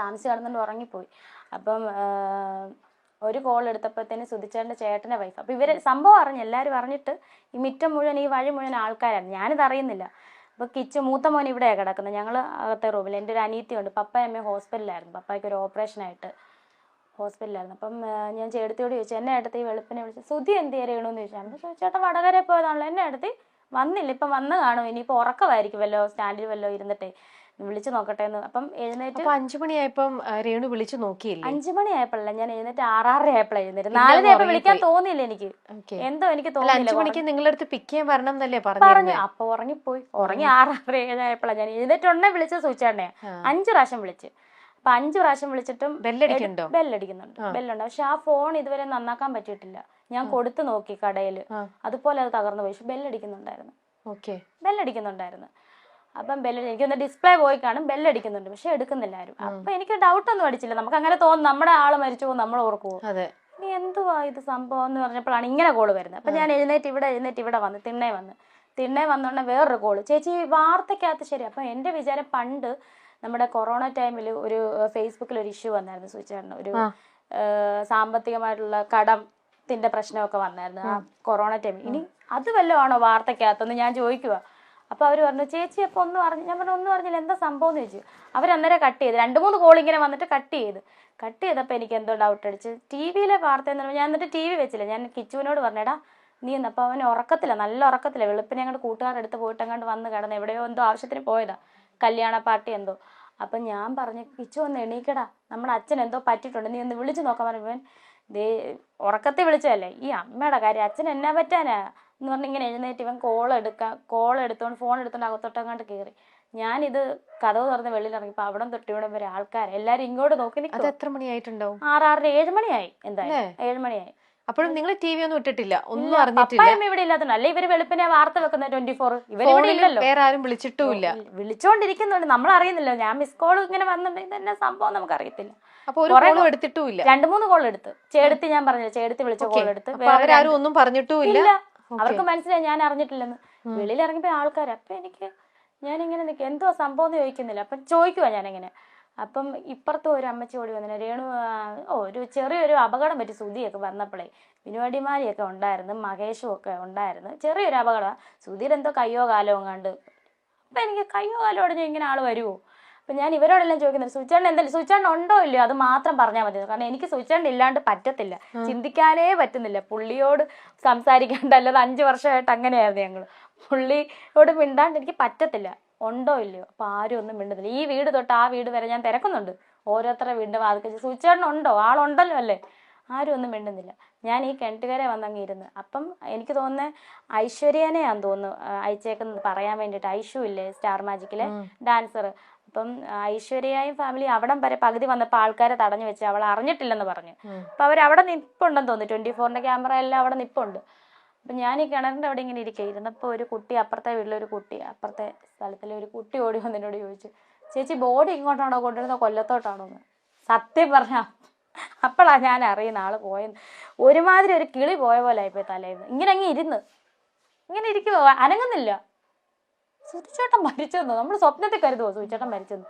താമസിച്ച് കിടന്നുകൊണ്ട് ഉറങ്ങിപ്പോയി. അപ്പം ഒരു കോൾ എടുത്തപ്പോഴത്തേന് സുധിച്ചേട്ടൻ്റെ ചേട്ടൻ്റെ വൈഫ്. അപ്പോൾ ഇവർ സംഭവം അറിഞ്ഞു, എല്ലാവരും അറിഞ്ഞിട്ട് ഈ മിറ്റം മുഴുവൻ ഈ വഴി മുഴുവൻ ആൾക്കാരാണ്. ഞാനിത് അറിയുന്നില്ല. അപ്പോൾ മൂത്ത മോൻ ഇവിടെയാണ് കിടക്കുന്നത്, ഞങ്ങൾ അകത്തെ റൂമിൽ. എൻ്റെ ഒരു അനിയത്തിയുണ്ട്, പപ്പയും അമ്മയും ഹോസ്പിറ്റലിലായിരുന്നു, പപ്പായ്ക്ക് ഒരു ഓപ്പറേഷനായിട്ട് ഹോസ്പിറ്റലിലായിരുന്നു. അപ്പം ഞാൻ ചേട്ടത്തിയോട് ചോദിച്ചു, എന്നെ അടുത്ത് ഈ വെളുപ്പിനെ വിളിച്ചു സുധി എന്ത് ചെയ്യണമെന്ന് ചോദിച്ചാൽ ചേട്ടൻ വടകര പോയതാണല്ലോ, എന്നെ അടുത്ത് വന്നില്ല, ഇപ്പം വന്ന് കാണും, ഇനിയിപ്പോൾ ഉറക്കമായിരിക്കുമല്ലോ, സ്റ്റാൻഡിൽ വല്ലോ ഇരുന്നിട്ടേ വിളിച്ചു നോക്കട്ടെ എന്ന്. അപ്പം എഴുന്നേറ്റ് 5 മണിയായപ്പം രേണു വിളിച്ചു നോക്കിയില്ലേ? 5 മണിയായപ്പോഴല്ല, ഞാൻ എഴുന്നേറ്റ് 6:30 ആയപ്പോഴാണ് എഴുന്നേറ്റ്. 4 വിളിക്കാൻ തോന്നിയില്ല എനിക്ക്, എന്തോ എനിക്ക് തോന്നിയില്ല. 5 മണിക്ക് നിങ്ങളുടെ അടുത്ത് പിക്ക് ചെയ്യാൻ വരണം എന്നല്ലേ പറഞ്ഞു. അപ്പൊ ഉറങ്ങിപ്പോയി, ഉറങ്ങി 6:30 7 ഞാൻ എഴുന്നേറ്റ് ഉടനെ വിളിച്ച സൂചിച്ചേട്ടനെ 5 പ്രാവശ്യം വിളിച്ച്. അപ്പൊ 5 പ്രാവശ്യം വിളിച്ചിട്ടും ബെല്ലടിക്കുന്നുണ്ട്. പക്ഷെ ആ ഫോൺ ഇതുവരെ നന്നാക്കാൻ പറ്റിയിട്ടില്ല. ഞാൻ കൊടുത്തു നോക്കി കടയിൽ, അതുപോലെ അത് തകർന്നു പോയി. പക്ഷെ ബെല്ലടിക്കുന്നുണ്ടായിരുന്നു. അപ്പം എനിക്കൊന്ന് ഡിസ്പ്ലേ പോയി കാണും, ബെല്ലടിക്കുന്നുണ്ട്, പക്ഷെ എടുക്കുന്നില്ല ആരും. അപ്പൊ എനിക്ക് ഡൗട്ട് ഒന്നും അടിച്ചില്ല, നമുക്ക് അങ്ങനെ തോന്നും നമ്മുടെ ആള് മരിച്ചു പോകും, നമ്മൾ ഓർക്കുമോ ഇനി എന്തുവാ ഇത് സംഭവം എന്ന് പറഞ്ഞപ്പോഴാണ് ഇങ്ങനെ കോള് വരുന്നത്. അപ്പൊ ഞാൻ എഴുന്നേറ്റ് ഇവിടെ വന്ന് തിണ്ണേ വന്നോണ്ട് വേറൊരു കോള്, ചേച്ചി വാർത്തക്കകത്ത് ശരി. അപ്പൊ എന്റെ വിചാരം പണ്ട് നമ്മുടെ കൊറോണ ടൈമിൽ ഒരു ഫേസ്ബുക്കിൽ ഒരു ഇഷ്യൂ വന്നായിരുന്നു സൂചിച്ചേട്ടന്, ഒരു സാമ്പത്തികമായിട്ടുള്ള കടത്തിന്റെ പ്രശ്നമൊക്കെ വന്നായിരുന്നു ആ കൊറോണ ടൈമിൽ. ഇനി അത് വല്ലതും ആണോ വാർത്തക്കകത്തെന്ന് ഞാൻ ചോദിക്കുക. അപ്പൊ അവര് പറഞ്ഞു ചേച്ചി അപ്പൊ ഒന്നും അറിഞ്ഞു. ഞാൻ പറഞ്ഞു ഒന്നും അറിഞ്ഞില്ല, എന്താ സംഭവം എന്ന് ചോദിച്ചു. അവരന്നേരം കട്ട് ചെയ്ത്, 2-3 കോൾ ഇങ്ങനെ വന്നിട്ട് കട്ട് ചെയ്തപ്പോൾ എനിക്ക് എന്തോ ഡൗട്ട് അടിച്ച്. ടിവിയിലെ വാർത്ത എന്ന് പറഞ്ഞാൽ ഞാൻ എന്നിട്ട് TV വെച്ചില്ല, ഞാൻ കിച്ചുവിനോട് പറഞ്ഞേടാ നീ എന്ന്. അപ്പൊ അവന് ഉറക്കത്തില്ല, നല്ല ഉറക്കത്തില്ല. വെളുപ്പിനെ അങ്ങോട്ട് കൂട്ടുകാരെടുത്ത് പോയിട്ട് അങ്ങോട്ട് വന്ന് കിടന്ന് എവിടെയോ എന്തോ ആവശ്യത്തിന് പോയതാ, കല്യാണ പാർട്ടി എന്തോ. അപ്പൊ ഞാൻ പറഞ്ഞു കിച്ചു ഒന്ന് എണീക്കടാ, നമ്മുടെ അച്ഛൻ എന്തോ പറ്റിയിട്ടുണ്ട്, നീ ഒന്ന് വിളിച്ചു നോക്കാൻ പറഞ്ഞു. ഉറക്കത്തെ വിളിച്ചതല്ലേ, ഈ അമ്മയുടെ കാര്യം അച്ഛൻ എന്നാ പറ്റാനാ എന്ന് പറഞ്ഞ് ഇങ്ങനെ എഴുന്നേറ്റ് ഇവൻ ഫോൺ എടുത്തോണ്ട് അകത്തോട്ടങ്ങാണ്ട് കയറി. ഞാനിത് കതവ് തുറന്ന് വെളിയിൽ ഇറങ്ങിയപ്പോൾ അവിടെ തൊട്ടിവിടെ വരെ ആൾക്കാർ എല്ലാരും ഇങ്ങോട്ട് നോക്കി നിൽക്കും. എത്ര മണിയായിട്ടുണ്ടാവും? 6:30 7 മണിയായി, എന്തായാലും 7 മണിയായി. അപ്പോഴും നിങ്ങൾ TV ഒന്നും ഇട്ടിട്ടില്ല, ഒന്നും അറിഞ്ഞിട്ടില്ല? ഇവിടെ ഇല്ലാത്തതുകൊണ്ട് അല്ലെ ഇവര് വെളുപ്പിനെ വാർത്ത വെക്കുന്ന 24. ഇവർ ഇവിടെ ഇല്ലല്ലോ, വേറെ ആരും വിളിച്ചിട്ടുമില്ല. വിളിച്ചോണ്ടിരിക്കുന്നുണ്ട്, നമ്മൾ അറിയുന്നില്ല. ഞാൻ മിസ് കോൾ ഇങ്ങനെ വന്നിട്ടുണ്ടെങ്കിൽ തന്നെ സംഭവം നമുക്ക് അറിയത്തില്ല. അപ്പൊ ഒരു കോൾ എടുത്തിട്ടുമില്ല? 2-3 കോൾ എടുത്ത്. ചേട്ടത്തി ഞാൻ പറഞ്ഞില്ല, ചേട്ടത്തി വിളിച്ച കോൾ എടുത്ത്. അവരാരും ഒന്നും പറഞ്ഞിട്ടുമില്ല, അവർക്ക് മനസ്സിലായി ഞാൻ അറിഞ്ഞിട്ടില്ലെന്ന്. വെളിയിൽ ഇറങ്ങിയപ്പോ ആൾക്കാർ. അപ്പൊ ഞാനിങ്ങനെ നിൽക്കുക, എന്തോ സംഭവം എന്ന് ചോദിക്കുന്നില്ല. അപ്പം ചോദിക്കുവാ ഞാനിങ്ങനെ. അപ്പം ഇപ്പുറത്തും ഒരു അമ്മച്ചി ഓടി വന്നില്ല, രേണു ഒരു ചെറിയൊരു അപകടം പറ്റി സുധിയൊക്കെ വന്നപ്പോഴേ. വിനുവടിമാരിയൊക്കെ ഉണ്ടായിരുന്നു, മഹേഷും ഒക്കെ ഉണ്ടായിരുന്നു. ചെറിയൊരു അപകടമാണ്, സുധീർ എന്തോ കയ്യോ കാലോ കണ്ട്. അപ്പം എനിക്ക് കയ്യോ കാലോ ഓടിഞ്ഞാൽ ഇങ്ങനെ ആൾ വരുമോ? അപ്പം ഞാൻ ഇവരോടെല്ലാം ചോദിക്കുന്നത് സുചേട്ടൻ എന്തായാലും സുചേട്ടൻ ഉണ്ടോ ഇല്ലയോ അത് മാത്രം പറഞ്ഞാൽ മതി. കാരണം എനിക്ക് സുചേട്ടൻ ഇല്ലാണ്ട് പറ്റത്തില്ല, ചിന്തിക്കാനേ പറ്റുന്നില്ല. പുള്ളിയോട് സംസാരിക്കാണ്ട്, അല്ലാതെ 5 വർഷമായിട്ട് അങ്ങനെയായിരുന്നു ഞങ്ങൾ. പുള്ളിയോട് മിണ്ടാണ്ട് എനിക്ക് പറ്റത്തില്ല, ഉണ്ടോ ഇല്ലയോ. അപ്പം ആരും ഒന്നും മിണ്ടുന്നില്ല. ഈ വീട് തൊട്ട് ആ വീട് വരെ ഞാൻ തിരക്കുന്നുണ്ട്, ഓരോരുത്തരുടെ വീടിൻ്റെ വാതിൽ സുചേട്ടൻ ഉണ്ടോ, ആളുണ്ടല്ലോ അല്ലേ, ആരും ഒന്നും മിണ്ടുന്നില്ല. ഞാൻ ഈ കിണറ്റുകരെ വന്നങ്ങ് ഇരുന്ന്. അപ്പം എനിക്ക് തോന്നുന്നത് ഐശ്വര്യനെയാന്ന് തോന്നുന്നു അയച്ചേക്കുന്നത് പറയാൻ വേണ്ടിയിട്ട്. ഐഷു ഇല്ലേ സ്റ്റാർ മാജിക്കിലെ ഡാൻസർ. അപ്പം ഐശ്വര്യയും ഫാമിലി അവിടം വരെ പകുതി വന്നപ്പോൾ ആൾക്കാരെ തടഞ്ഞു വെച്ച്, അവൾ അറിഞ്ഞിട്ടില്ലെന്ന് പറഞ്ഞു. അപ്പൊ അവരവിടെ നിപ്പുണ്ടെന്ന് തോന്നുന്നു, 24-ന്റെ ക്യാമറ എല്ലാം അവിടെ നിപ്പുണ്ട്. അപ്പൊ ഞാൻ ഈ കിണറിന്റെ അവിടെ ഇങ്ങനെ ഇരുന്നപ്പോൾ ഒരു കുട്ടി, അപ്പുറത്തെ വീട്ടിലൊരു കുട്ടി, അപ്പുറത്തെ സ്ഥലത്തിലെ ഒരു കുട്ടി ഓടി വന്നതിനോട് ചോദിച്ചു, ചേച്ചി ബോഡി ഇങ്ങോട്ടാണോ കൊണ്ടുവരുന്നത് കൊല്ലത്തോട്ടാണോ എന്ന്. സത്യം പറഞ്ഞ അപ്പോഴാണ് ഞാൻ അറിയുന്ന ആള് പോയെന്ന്. ഒരുമാതിരി ഒരു കിളി പോയ പോലെ ആയിപ്പോയി തലേന്ന്. ഇങ്ങനെ ഇരിക്കുവോ, അനങ്ങുന്നില്ല. സുധിച്ചേട്ടൻ മരിച്ചെന്നോ, നമ്മൾ സ്വപ്നത്തിൽ കരുതുവോ സുധിച്ചേട്ടൻ മരിച്ചെന്ന്?